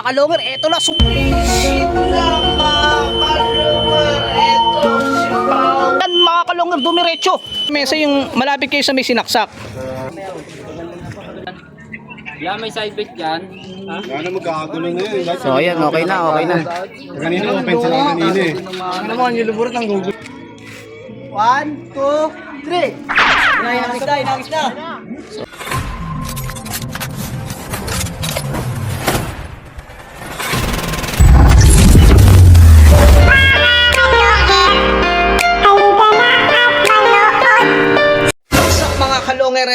Kalungar, eto na. Mga kalungar, dumiretso. Mesa yung malapit kayo sa may sinaksak. Yeah, may side bet dyan. Sana magkakagulo na yun. So ayan, okay na, okay na. Kanina open sila kanina eh. Ano naman, yung luburot ng gugulo. 1, 2, 3. Inagis na.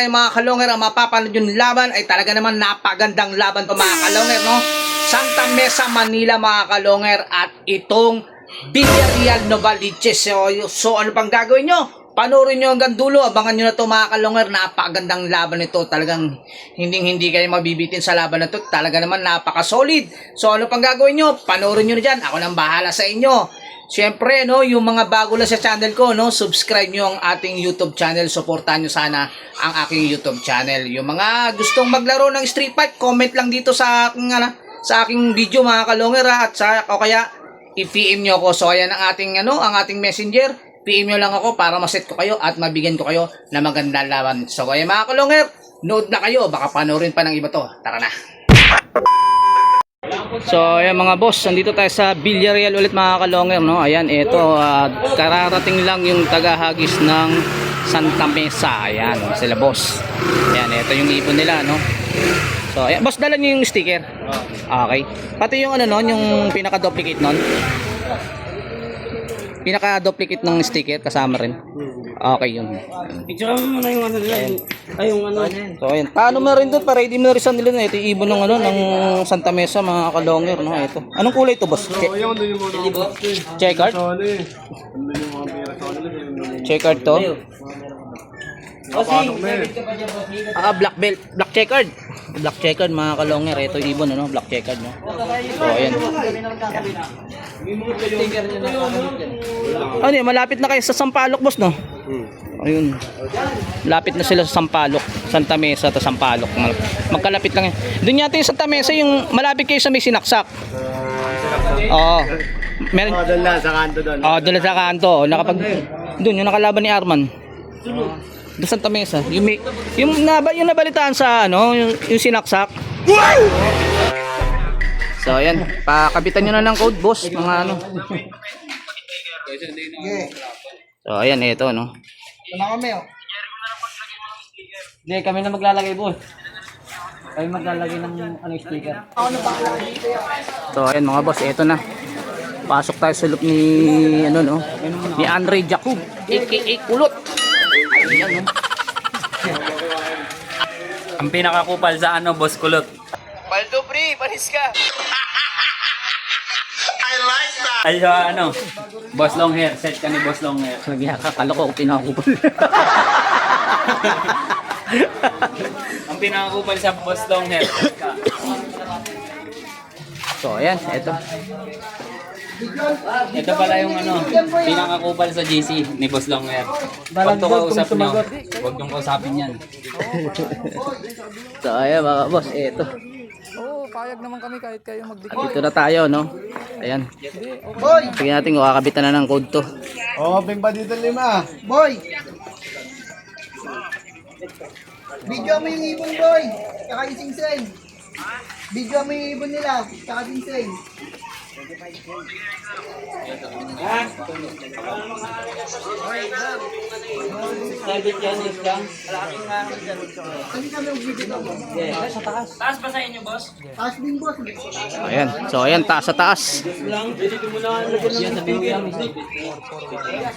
Mga kalongger, ang mapapanood yung laban ay talaga naman napagandang laban to mga kalongger, no? Santa Mesa, Manila mga kalongger, at itong Villarreal Novaliches. So ano pang gagawin nyo? Panoorin nyo hanggang dulo, abangan nyo na to mga kalongger. Napakagandang laban ito, talagang hindi kayo mabibitin sa laban na to. Talaga naman napaka-solid. So ano pang gagawin nyo? Panoorin nyo na dyan, ako nang bahala sa inyo. Siyempre, no, yung mga bago lang sa channel ko, no, subscribe nyo ang ating YouTube channel. Suportahan nyo sana ang aking YouTube channel. Yung mga gustong maglaro ng Street Fight, comment lang dito sa aking video mga kalongger, at o kaya i-PM nyo ako. So ayan ang ating messenger. PM nyo lang ako para maset ko kayo at mabigyan ko kayo na magandang laban. So ayan mga kalongger, nood na kayo, baka panoorin pa ng iba to. Tara na. So ayan mga boss, nandito tayo sa Villarreal ulit mga kalongger, no? Ayan, ito kararating lang yung tagahagis ng Santa Mesa. Ayan, sila boss. Ayan, ito yung ibon nila, no? So ayan, boss, dala niyo yung sticker. Okay. Pati yung yung pinaka-duplicate nun. Pinaka-duplicate ng sticker kasama rin. Okay yun. Picture mo muna yung nila. Ay, yung So ayan, paano mo rin doon para i-ready mo na rin sa nila na ito yung ibon ng ng Santa Mesa mga kalongger, no? Ito. Anong kulay ito, boss? Ayun, doon yung mga Checkered? Ano eh. Doon yung mga pera sa kanila. Checkered to? Napasok na eh. Black belt, black checkered. Black checkered mga kalongger, ito yung ibon, no? Black checkered, no? So ayan. Ano yun, malapit na kayo sa Sampaloc, boss, no? Ayun. Lapit na sila sa Sampaloc, Santa Mesa to Sampaloc. Magkalapit lang yan. Doon yata yung Santa Mesa, yung malapit kayo sa may sinaksak. Oo. Meron. Doon lang, sa kanto doon. Doon sa kanto. Doon yung nakalaban ni Arman. Doon Santa Mesa. Yung nabalitaan sa yung sinaksak. So ayan, pakabitan nyo na ng code, boss, mga So ayan, ito, no. Tama kami, oh. Hindi, kami na maglalagay, boss. Kami maglalagay ng sticker. So ayan mga boss, ito na. Pasok tayo sa loop ni ni Andre Jacob, aka Kulot. Ayan, no. Ang pinakakupal sa boss Kulot. Paldo, pre, panis ka. Ay, Boss Long Hair. Set ka ni Boss Long Hair. Nagkakakala ko pinakakupal. Ang pinakakupal sa Boss Long Hair. Set ka. So ayan, ito. Ito pala yung pinakakupal sa GC ni Boss Long Hair. Pag ito kausap nyo, huwag niyong kausapin yan. So ayan mga boss, ito. Oo, payag naman kami kahit kayo magdikit. Dito na tayo, no. Ayan. Boy, Sige natin kung kakabitan na ng code to. Open pa dito 5. boy. Video mo yung ibon, boy. Tsaka yung sing-sing. Video mo yung ibon nila. Tsaka sing-sing. Hindi kami mag-video mo. Taas pa sa inyo, boss? Taas din, boss. Ayan. So ayan, taas sa taas.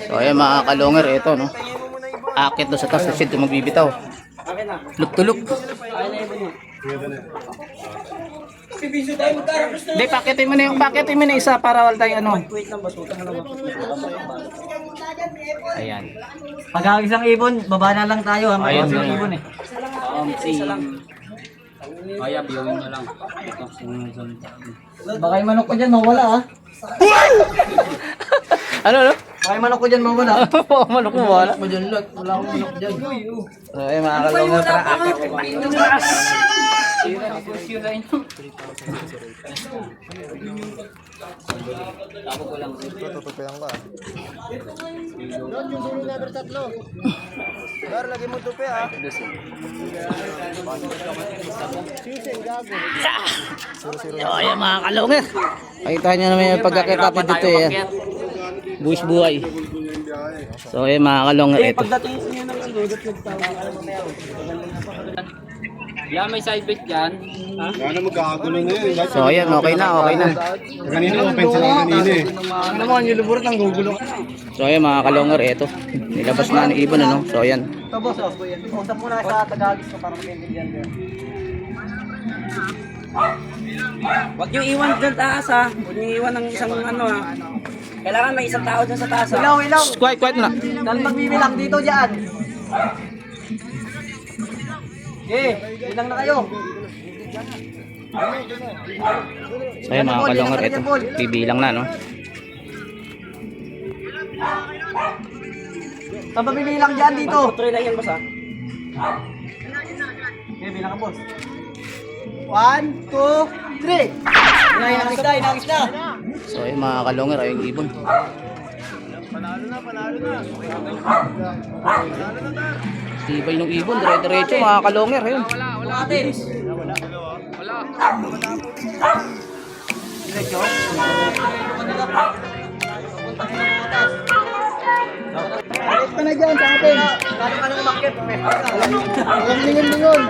So ayan mga kalongger, ito, no. Akit doon sa taas kasi ito magbibitaw. Luk-tuluk. Hindi, paketin mo na isa para wala tayong Ayan. Pag isang ibon, baba na lang tayo. Ayun, Isang yun. ibon eh. Kaya, biyawin nyo lang. Ito, sinunod. Baka yung manok ko dyan mawala, ah. Ano? Baka yung manok ko dyan mawala. Manok mo wala. Manok mo dyan, lot. Wala akong manok dyan. So ayan mga kalongger, tara akit. Tapos yun na inyo. Tapos ko lang. Tututupian ka. Doon yung dulo number 3. Dar, lagi mo tupi ah. Sising, gago. So ayan mga kalonger. Pakita nyo naman yung pagkakit natin dito eh. Buwis buhay. So ayan mga kalonger, ito. Yeah, may side bet dyan. Ano magkakagulo na yun. So ayan, okay na, okay na. Kanina open sila kanina eh. Ano naman yung lubot ng gugulo. So ayan mga kalonger, ito. Nilabas na ng ibon ano. So ayan. Ito boss, usap muna sa Tagalog ko para maintindihan ko. Huwag niyo iwan dyan taas ha. Huwag niyo iwan ng isang ano ha. Kailangan may isang tao dyan sa taas ha. Ilaw. Quiet na. Dahil magbibilang dito dyan. Bilang na kayo. So ayan mga kalonger, ito. Bibilang na no. Saan ba bibilang dyan dito? 3 lang yan boss ha. Bilang ka boss. 1, 2, 3. Inangis na. So ayan mga kalonger, ayun ibon. Tibay ng ibon, dire-diretso mga kalonger, ayun. Balik ka na dyan sa atin. Kali ka na umakit. Walang lingon-lingon.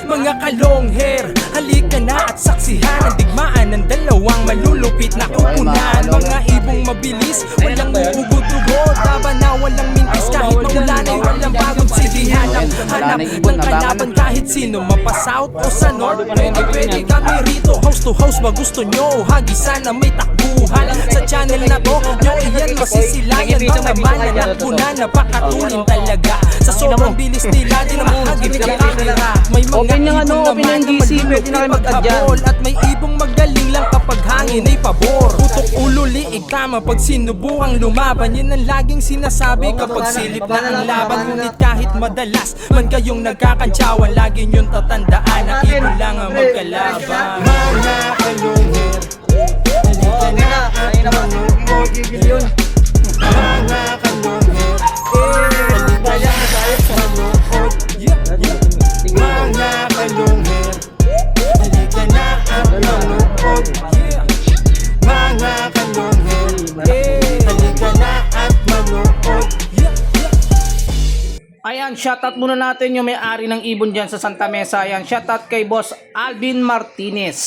Mga kalongher, halika na at saksihan ang digmaan ng dalawang malulupit na kupunan. Mga ibong mabilis, walang uugod-ugod, laban na walang mintis kahit maulanay, walang bagong sidihan. Ang hanap ng kalaban kahit sino, mapa-south o sa north, pwede kami rito. House to house ba gusto nyo? Hagisan na may takbuhan sa channel na to, nyo iyan masisilayan. Mga manan at puna, napakatulin talaga. Sa sobrang bilis nila, di na mahagip ka camera. May mga Open yung ano, ibon open naman yung na GC, pwede na kayo mag-adyan. maghabol. At may ibong magaling lang kapag hangin ay pabor. Putok ulo, liig tama pag sinubuang lumaban. Yan ang laging sinasabi kapag silip na ang laban. Ngunit kahit madalas man kayong nagkakantsawan, lagi nyong tatandaan na ibon lang ang magkalaban. Mga kalungher, halika na at manood. Mga kalungher, halika na at manood. Mga kalungher, halika na at manood. Mga kalungher, halika na at manood. Ayan, shoutout muna natin yung may-ari ng ibon dyan sa Santa Mesa. Ayan, shoutout kay Boss Alvin Martinez.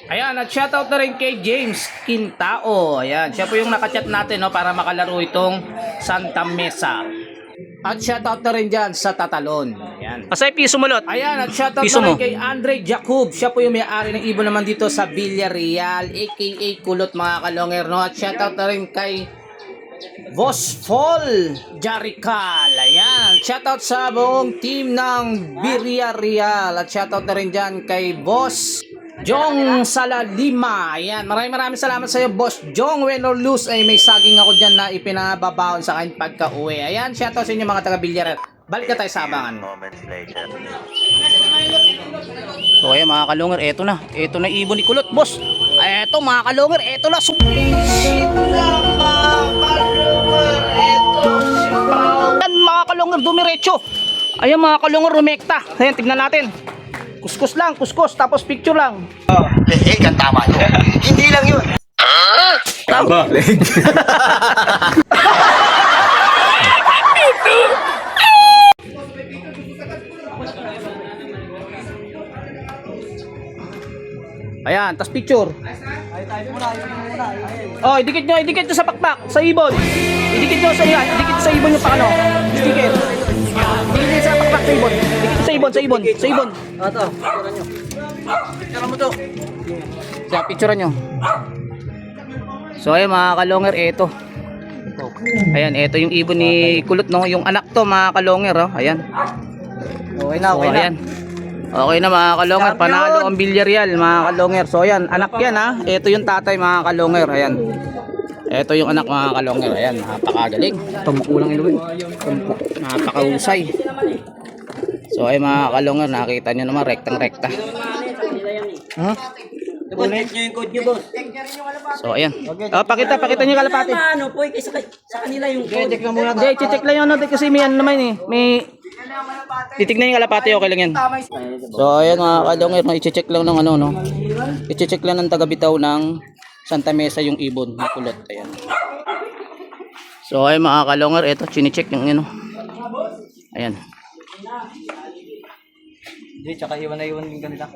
Ayan, at shoutout na rin kay James Quintao. Ayan, siya po yung nakachat natin no, para makalaro itong Santa Mesa. At shoutout na rin dyan sa Tatalon. Ayan. Pasay piso mulot. Ayan, at shoutout Piso na rin mo. kay Andre Jacob. Siya po yung may-ari ng ibon naman dito sa Villarreal, aka Kulot mga kalonger. No? At shoutout na rin kay Boss Fall Jarical. Ayan. Shoutout sa buong team ng Villarreal. At shoutout na rin dyan kay Boss Jong Salalima. Ayan. Maraming salamat sa iyo, Boss Jong. Win or lose, ay may saging ako dyan na ipinababaon sa akin pagka-uwi. Ayan. Shoutout sa inyo mga taga Villarreal. Balik na tayo sa abangan. So ayan mga kalungер, eto na. Eto na ibon ni Kulot, boss. Eto mga kalungер, eto na. Ayan mga kalungер, dumiretso. Ayan mga kalungер, rumekta. Ayan, tignan natin. Kuskus lang, kuskus. Tapos picture lang. Tama yun. Hindi lang yun. Tama. Ayan, tapos picture. Oh, idikit nyo sa pakpak, sa ibon. Idikit nyo sa iyan, idikit sa ibon yung pakano. Sticker. Idikit nyo sa pakpak sa ibon. Idikit sa ibon. Ito, picture nyo. Picture mo to. Sa picture nyo. So ayan mga kalongger, eto. Ayan, eto yung ibon ni Kulot, no? Yung anak to mga kalongger, oh. Ayan. Okay na, okay So, na. ayan. Okay na mga kalongger, Champion! panalo ang Villarreal mga kalongger. So ayan, anak yan ha. Ito yung tatay mga kalongger, ayan. Ito yung anak mga kalongger, ayan, napakagaling. Tumpulang inuwi. Napakahusay. So So ay mga kalongger, nakita nyo naman rektang-rekta. Huh? Boss, check nyo yung code nyo, boss. So ayan. Pakita nyo yung kalapati. Ano po, kasi sa kanila yung code. Check na muna. Hindi, check lang yun natin kasi may ano naman eh. May titignan yung kalapati, okay lang yan. So ayan mga kalongger, no, i-check lang ng ano, no. I-check lang ng taga-bitaw ng Santa Mesa yung ibon na kulot. Ayan. So ay mga kalongger, ito chine-check yung ano. Ayan. Hindi, tsaka iwan din kanila.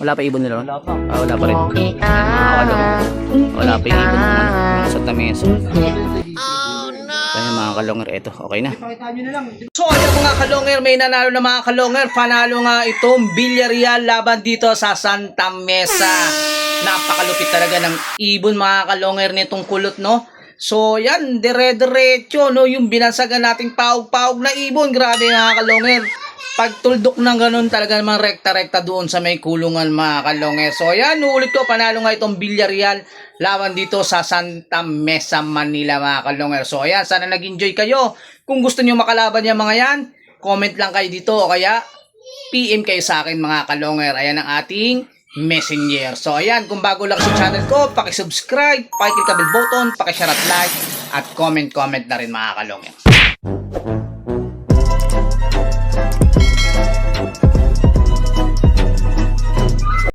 Wala pa ibon nila. Wala pa. Wala pa rin. Mga kalongger. Wala pa yung ibon ng ano, ng Santa Mesa. So ayan mga kalongger, ito okay na. So ayan mga kalongger, may nanalo na mga kalongger. Panalo nga itong Villarreal laban dito sa Santa Mesa. Napakalupit talaga ng ibon mga kalongger nitong kulot, no? So yan, dire-diretso, no? Yung binansagan nating paug-paug na ibon. Grabe mga kalongger. Pagtuldok ng ganun talaga naman rekta-rekta doon sa may kulungan mga kalongger. So yan, ulit ko, panalo nga itong Villarreal laban dito sa Santa Mesa, Manila mga kalongger. So ayan, sana nag-enjoy kayo. Kung gusto nyo makalaban yung mga yan, comment lang kayo dito o kaya PM kayo sa akin mga kalongger. Ayan ang ating messenger. So ayan, kung bago lang sa channel ko, paki-subscribe, paki-click the bell button, paki-share at like, at comment na rin mga kalongger.